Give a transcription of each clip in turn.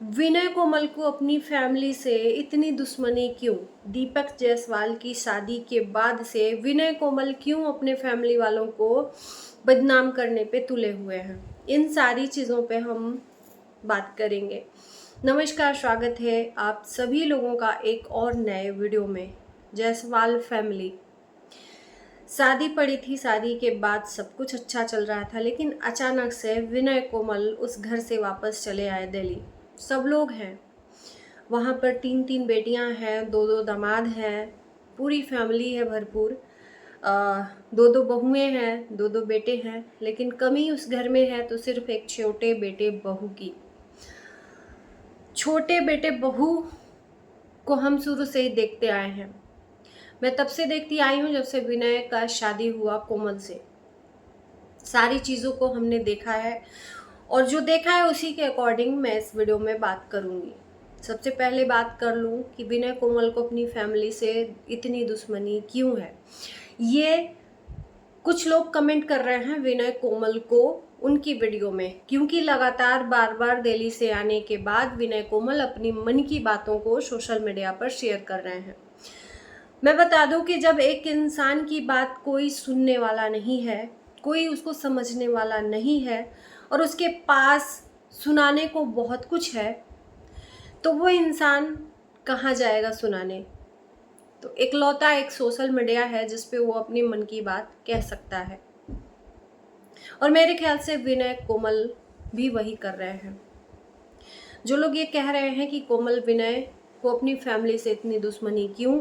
विनय कोमल को अपनी फैमिली से इतनी दुश्मनी क्यों? दीपक जायसवाल की शादी के बाद से विनय कोमल क्यों अपने फैमिली वालों को बदनाम करने पे तुले हुए हैं? इन सारी चीज़ों पे हम बात करेंगे। नमस्कार, स्वागत है आप सभी लोगों का एक और नए वीडियो में। जायसवाल फैमिली शादी पड़ी थी, शादी के बाद सब कुछ अच्छा चल रहा था, लेकिन अचानक से विनय कोमल उस घर से वापस चले आए दिल्ली। सब लोग हैं वहाँ पर, 3-3 बेटियां हैं, 2-2 दामाद हैं, पूरी फैमिली है भरपूर। 2-2 बहुएं हैं, 2-2 बेटे हैं, लेकिन कमी उस घर में है तो सिर्फ एक छोटे बेटे बहू की। छोटे बेटे बहू को हम शुरू से ही देखते आए हैं। मैं तब से देखती आई हूँ जब से विनय का शादी हुआ कोमल से। सारी चीज़ों को हमने देखा है और जो देखा है उसी के अकॉर्डिंग मैं इस वीडियो में बात करूँगी। सबसे पहले बात कर लूँ कि विनय कोमल को अपनी फैमिली से इतनी दुश्मनी क्यों है। ये कुछ लोग कमेंट कर रहे हैं विनय कोमल को उनकी वीडियो में, क्योंकि लगातार बार बार दिल्ली से आने के बाद विनय कोमल अपनी मन की बातों को सोशल मीडिया पर शेयर कर रहे हैं। मैं बता दूं कि जब एक इंसान की बात कोई सुनने वाला नहीं है, कोई उसको समझने वाला नहीं है और उसके पास सुनाने को बहुत कुछ है, तो वो इंसान कहाँ जाएगा सुनाने? तो इकलौता एक सोशल मीडिया है जिस पे वो अपनी मन की बात कह सकता है, और मेरे ख्याल से विनय कोमल भी वही कर रहे हैं। जो लोग ये कह रहे हैं कि कोमल विनय को अपनी फैमिली से इतनी दुश्मनी क्यों,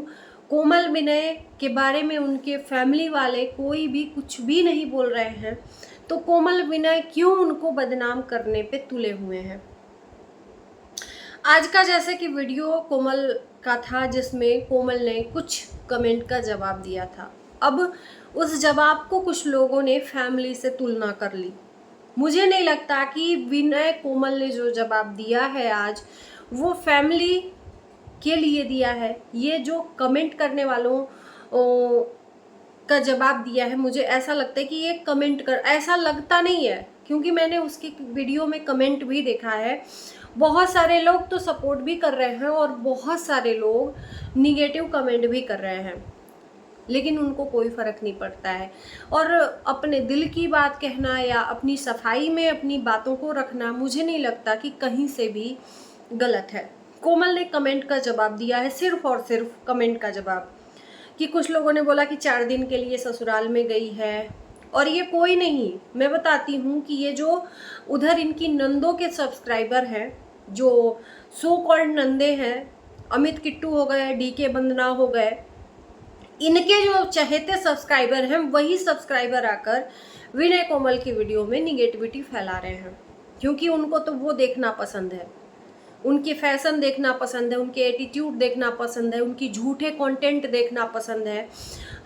कोमल विनय के बारे में उनके फैमिली वाले कोई भी कुछ भी नहीं बोल रहे हैं, तो कोमल विनय क्यों उनको बदनाम करने पे तुले हुए हैं? आज का जैसे कि वीडियो कोमल का था जिसमें कोमल ने कुछ कमेंट का जवाब दिया था। अब उस जवाब को कुछ लोगों ने फैमिली से तुलना कर ली। मुझे नहीं लगता कि विनय कोमल ने जो जवाब दिया है आज वो फैमिली के लिए दिया है। ये जो कमेंट करने वालों का जवाब दिया है, मुझे ऐसा लगता है कि ये कमेंट कर, ऐसा लगता नहीं है क्योंकि मैंने उसकी वीडियो में कमेंट भी देखा है। बहुत सारे लोग तो सपोर्ट भी कर रहे हैं और बहुत सारे लोग निगेटिव कमेंट भी कर रहे हैं, लेकिन उनको कोई फ़र्क नहीं पड़ता है। और अपने दिल की बात कहना या अपनी सफाई में अपनी बातों को रखना मुझे नहीं लगता कि कहीं से भी गलत है। कोमल ने कमेंट का जवाब दिया है, सिर्फ और सिर्फ कमेंट का जवाब, कि कुछ लोगों ने बोला कि 4 दिन के लिए ससुराल में गई है, और ये कोई नहीं। मैं बताती हूँ कि ये जो उधर इनकी नंदों के सब्सक्राइबर हैं, जो सो कॉल्ड नंदे हैं, अमित किट्टू हो गए, डीके बंदना हो गए, इनके जो चहेते सब्सक्राइबर हैं वही सब्सक्राइबर आकर विनय कोमल की वीडियो में निगेटिविटी फैला रहे हैं, क्योंकि उनको तो वो देखना पसंद है, उनके फैशन देखना पसंद है, उनके एटीट्यूड देखना पसंद है, उनकी झूठे कंटेंट देखना पसंद है।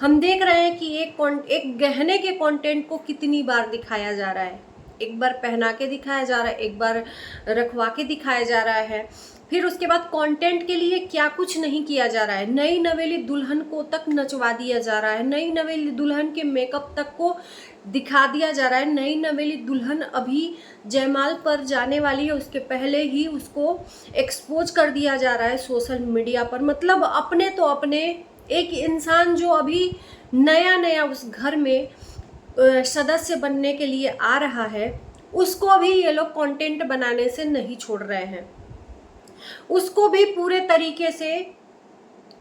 हम देख रहे हैं कि एक गहने के कंटेंट को कितनी बार दिखाया जा रहा है। एक बार पहना के दिखाया जा रहा है, एक बार रखवा के दिखाया जा रहा है, फिर उसके बाद कंटेंट के लिए क्या कुछ नहीं किया जा रहा है। नई नवेली दुल्हन को तक नचवा दिया जा रहा है, नई नवेली दुल्हन के मेकअप तक को दिखा दिया जा रहा है। नई नवेली दुल्हन अभी जयमाल पर जाने वाली है, उसके पहले ही उसको एक्सपोज कर दिया जा रहा है सोशल मीडिया पर। मतलब अपने तो अपने एक इंसान जो अभी नया नया उस घर में सदस्य बनने के लिए आ रहा है, उसको भी ये लोग कंटेंट बनाने से नहीं छोड़ रहे हैं, उसको भी पूरे तरीके से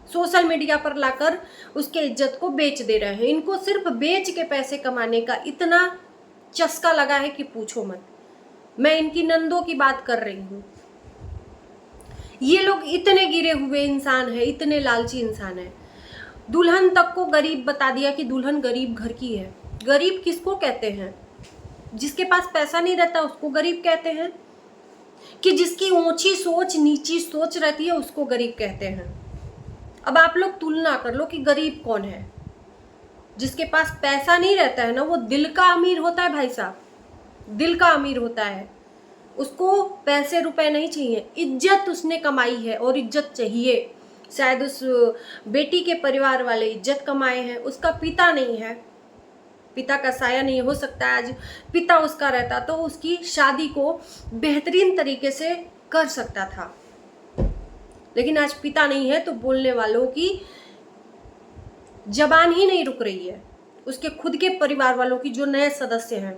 सोशल मीडिया पर लाकर उसके इज्जत को बेच दे रहे हैं। इनको सिर्फ बेच के पैसे कमाने का इतना चस्का लगा है कि पूछो मत। मैं इनकी नंदों की बात कर रही हूँ। ये लोग इतने गिरे हुए इंसान है, इतने लालची इंसान है। दुल्हन तक को गरीब बता दिया कि दुल्हन गरीब घर की है। गरीब किसको कहते हैं? जिसके पास पैसा नहीं रहता उसको गरीब कहते हैं, कि जिसकी ऊंची सोच नीची सोच रहती है उसको गरीब कहते हैं। अब आप लोग तुलना कर लो कि गरीब कौन है। जिसके पास पैसा नहीं रहता है ना, वो दिल का अमीर होता है भाई साहब, दिल का अमीर होता है। उसको पैसे रुपए नहीं चाहिए, इज्जत उसने कमाई है और इज्जत चाहिए। शायद उस बेटी के परिवार वाले इज्जत कमाए हैं, उसका पिता नहीं है, पिता का साया नहीं हो सकता है। आज पिता उसका रहता तो उसकी शादी को बेहतरीन तरीके से कर सकता था, लेकिन आज पिता नहीं है तो बोलने वालों की जबान ही नहीं रुक रही है, उसके खुद के परिवार वालों की जो नए सदस्य हैं।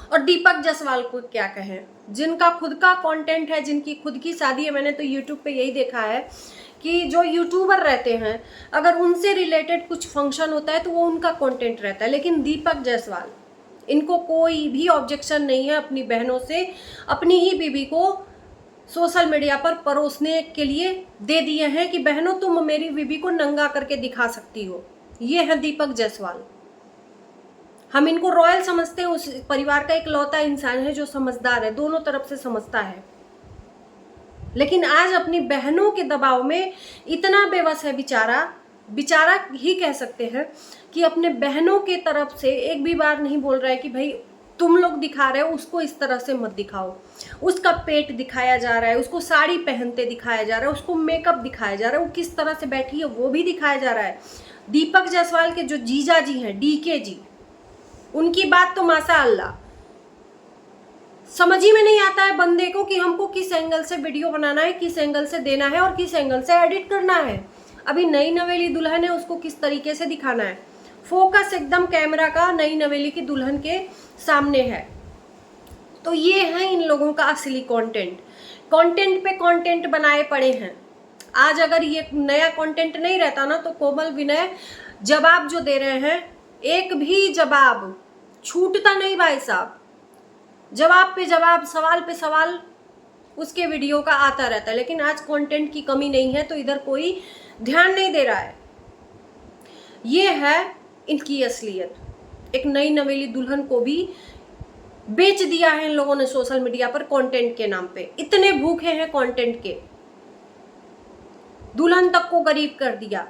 और दीपक जायसवाल को क्या कहें, जिनका खुद का कंटेंट है, जिनकी खुद की शादी है। मैंने तो यूट्यूब पे यही देखा है कि जो यूट्यूबर रहते हैं, अगर उनसे रिलेटेड कुछ फंक्शन होता है तो वो उनका कंटेंट रहता है, लेकिन दीपक जायसवाल, इनको कोई भी ऑब्जेक्शन नहीं है अपनी बहनों से अपनी ही बीबी को सोशल मीडिया पर परोसने के लिए दे दिए हैं कि बहनों तुम मेरी बीबी को नंगा करके दिखा सकती हो। ये है दीपक जायसवाल। हम इनको रॉयल समझते हैं, उस परिवार का इकलौता इंसान है जो समझदार है, दोनों तरफ से समझता है, लेकिन आज अपनी बहनों के दबाव में इतना बेबस है बेचारा ही कह सकते हैं कि अपने बहनों के तरफ से एक भी बार नहीं बोल रहा है कि भाई तुम लोग दिखा रहे हो, उसको इस तरह से मत दिखाओ। उसका पेट दिखाया जा रहा है, उसको साड़ी पहनते दिखाया जा रहा है, उसको मेकअप दिखाया जा रहा है, वो किस तरह से बैठी है वो भी दिखाया जा रहा है। दीपक जायसवाल के जो जीजा जी हैं, डीके जी, उनकी बात तो माशाअल्लाह समझ ही में नहीं आता है बंदे को कि हमको किस एंगल से वीडियो बनाना है, किस एंगल से देना है और किस एंगल से एडिट करना है। अभी नई नवेली दुल्हन है, उसको किस तरीके से दिखाना है। फोकस एकदम कैमरा का नई नवेली की दुल्हन के सामने है। तो ये है इन लोगों का असली कंटेंट पे कंटेंट बनाए पड़े हैं। आज अगर ये नया कंटेंट नहीं रहता ना तो कोमल विनय जवाब जो दे रहे हैं, एक भी जवाब छूटता नहीं भाई साहब, जवाब पे जवाब, सवाल पे सवाल उसके वीडियो का आता रहता है। लेकिन आज कंटेंट की कमी नहीं है तो इधर कोई ध्यान नहीं दे रहा है। ये है इनकी असलियत। एक नई नवेली दुल्हन को भी बेच दिया है इन लोगों ने सोशल मीडिया पर कंटेंट के नाम पे। इतने भूखे हैं कंटेंट के, दुल्हन तक को गरीब कर दिया।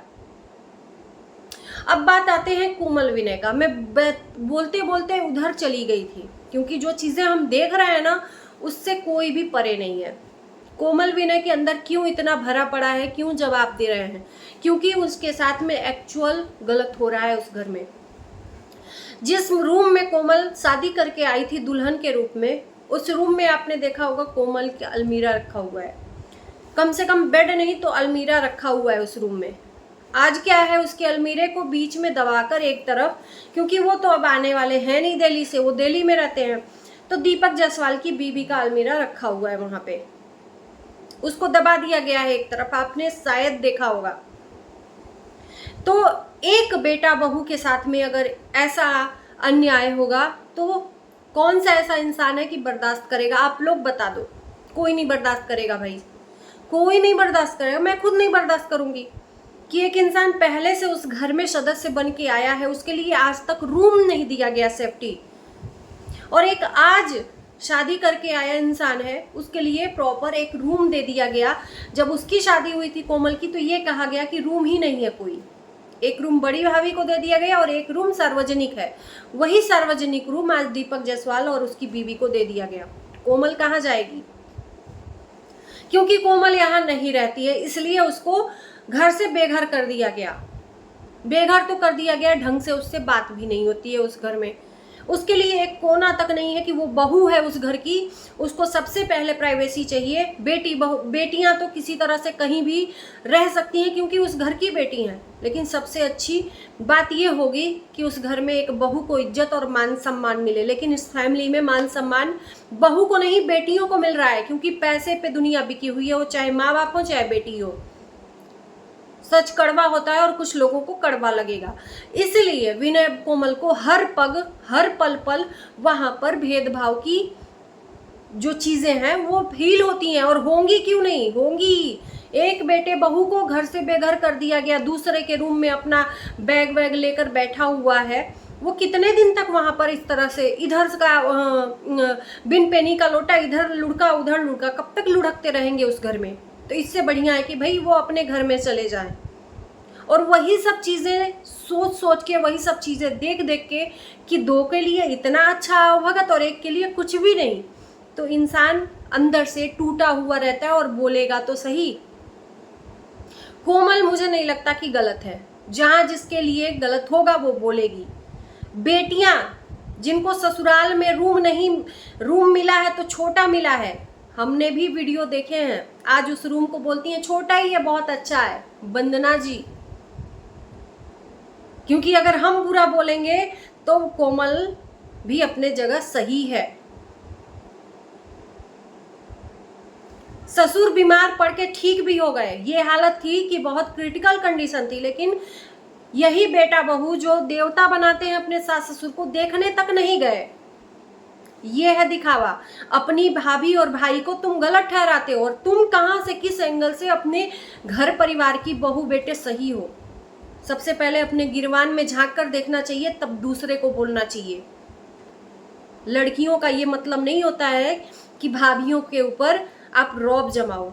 अब बात आते हैं कोमल विनय का। मैं बोलते बोलते उधर चली गई थी क्योंकि जो चीजें हम देख रहे हैं ना उससे कोई भी परे नहीं है। कोमल विनय के अंदर क्यों इतना भरा पड़ा है, क्यों जवाब दे रहे हैं, क्योंकि उसके साथ में एक्चुअल गलत हो रहा है। उस घर में जिस रूम में कोमल शादी करके आई थी दुल्हन के रूप में, उस रूम में आपने देखा होगा कोमल का अलमीरा रखा हुआ है। कम से कम बेड नहीं तो अलमीरा रखा हुआ है उस रूम में। आज क्या है, उसके अलमीरे को बीच में दबाकर एक तरफ, क्योंकि वो तो अब आने वाले हैं नहीं दिल्ली से, वो दिल्ली में रहते हैं, तो दीपक जायसवाल की बीबी का अलमीरा रखा हुआ है वहां पे, उसको दबा दिया गया है एक तरफ। आपने शायद देखा होगा। तो एक बेटा बहू के साथ में अगर ऐसा अन्याय होगा तो कौन सा ऐसा इंसान है कि बर्दाश्त करेगा? आप लोग बता दो। कोई नहीं बर्दाश्त करेगा भाई, कोई नहीं बर्दाश्त करेगा। मैं खुद नहीं बर्दाश्त करूंगी कि एक इंसान पहले से उस घर में सदस्य बन के आया है, उसके लिए आज तक रूम नहीं दिया गया सेफ्टी, और एक आज शादी करके आया इंसान है उसके लिए प्रॉपर एक रूम दे दिया गया। जब उसकी शादी हुई थी कोमल की तो ये कहा गया कि रूम ही नहीं है कोई। एक रूम बड़ी भाभी को दे दिया गया और एक रूम सार्वजनिक है। वही सार्वजनिक रूम आज दीपक जायसवाल और उसकी बीवी को दे दिया गया। कोमल कहाँ जाएगी? क्योंकि कोमल यहाँ नहीं रहती है इसलिए उसको घर से बेघर कर दिया गया। बेघर तो कर दिया गया, ढंग से उससे बात भी नहीं होती है उस घर में। उसके लिए एक कोना तक नहीं है कि वो बहू है उस घर की, उसको सबसे पहले प्राइवेसी चाहिए। बेटियां तो किसी तरह से कहीं भी रह सकती हैं क्योंकि उस घर की बेटी हैं, लेकिन सबसे अच्छी बात ये होगी कि उस घर में एक बहू को इज्जत और मान सम्मान मिले। लेकिन इस फैमिली में मान सम्मान बहू को नहीं बेटियों को मिल रहा है, क्योंकि पैसे पे दुनिया बिकी हुई है, वो चाहे माँ बाप हो चाहे बेटी हो। सच कड़वा होता है और कुछ लोगों को कड़वा लगेगा, इसलिए विनय कोमल को हर पग हर पल पल वहां पर भेदभाव की जो चीजें हैं वो फील होती हैं, और होंगी, क्यों नहीं होंगी। एक बेटे बहू को घर से बेघर कर दिया गया, दूसरे के रूम में अपना बैग वैग लेकर बैठा हुआ है। वो कितने दिन तक वहां पर इस तरह से इधर का बिन पेनी का लोटा इधर लुढ़का उधर लुढ़का, कब तक लुढ़कते रहेंगे उस घर में? तो इससे बढ़िया है कि भाई वो अपने घर में चले जाएं। और वही सब चीज़ें सोच सोच के, वही सब चीज़ें देख देख के कि दो के लिए इतना अच्छा भगत और एक के लिए कुछ भी नहीं, तो इंसान अंदर से टूटा हुआ रहता है और बोलेगा तो सही। कोमल मुझे नहीं लगता कि गलत है, जहाँ जिसके लिए गलत होगा वो बोलेगी। बेटियां जिनको ससुराल में रूम मिला है तो छोटा मिला है, हमने भी वीडियो देखे हैं। आज उस रूम को बोलती हैं छोटा ही है, बहुत अच्छा है, वंदना जी। क्योंकि अगर हम बुरा बोलेंगे तो कोमल भी अपने जगह सही है। ससुर बीमार पड़ के ठीक भी हो गए। ये हालत थी कि बहुत क्रिटिकल कंडीशन थी, लेकिन यही बेटा बहू जो देवता बनाते हैं अपने सास ससुर को, देखने तक नहीं गए। ये है दिखावा। अपनी भाभी और भाई को तुम गलत ठहराते हो, और तुम कहां से, किस एंगल से अपने घर परिवार की बहू बेटे सही हो। सबसे पहले अपने गिरवान में झांक कर देखना चाहिए, तब दूसरे को बोलना चाहिए। लड़कियों का ये मतलब नहीं होता है कि भाभियों के ऊपर आप रौब जमाओ।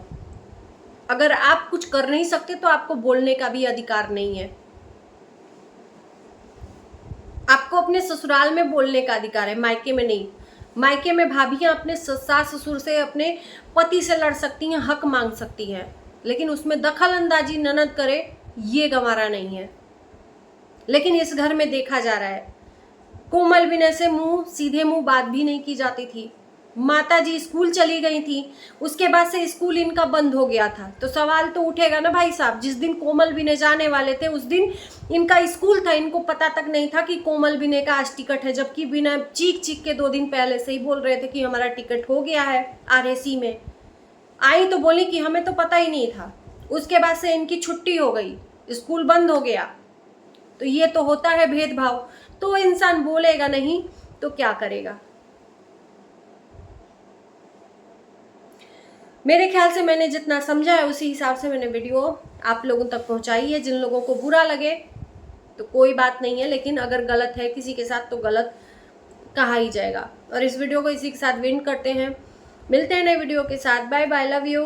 अगर आप कुछ कर नहीं सकते तो आपको बोलने का भी अधिकार नहीं है। आपको अपने ससुराल में बोलने का अधिकार है, मायके में नहीं। मायके में भाभियां अपने सास ससुर से, अपने पति से लड़ सकती हैं, हक मांग सकती हैं, लेकिन उसमें दखल अंदाजी ननद करे, ये गंवारा नहीं है। लेकिन इस घर में देखा जा रहा है, कोमल विनय से सीधे मुंह बात भी नहीं की जाती थी। माता जी स्कूल चली गई थी, उसके बाद से स्कूल इनका बंद हो गया था। तो सवाल तो उठेगा ना भाई साहब, जिस दिन कोमल विनय जाने वाले थे उस दिन इनका स्कूल था, इनको पता तक नहीं था कि कोमल विनय का आज टिकट है, जबकि विनय चीख चीख के 2 दिन पहले से ही बोल रहे थे कि हमारा टिकट हो गया है RAC में। आई तो बोली कि हमें तो पता ही नहीं था। उसके बाद से इनकी छुट्टी हो गई, स्कूल बंद हो गया। तो ये तो होता है भेदभाव। तो इंसान बोलेगा नहीं तो क्या करेगा। मेरे ख्याल से मैंने जितना समझा है उसी हिसाब से मैंने वीडियो आप लोगों तक पहुंचाई है। जिन लोगों को बुरा लगे तो कोई बात नहीं है, लेकिन अगर गलत है किसी के साथ तो गलत कहा ही जाएगा। और इस वीडियो को इसी के साथ एंड करते हैं। मिलते हैं नए वीडियो के साथ। Bye bye, love you.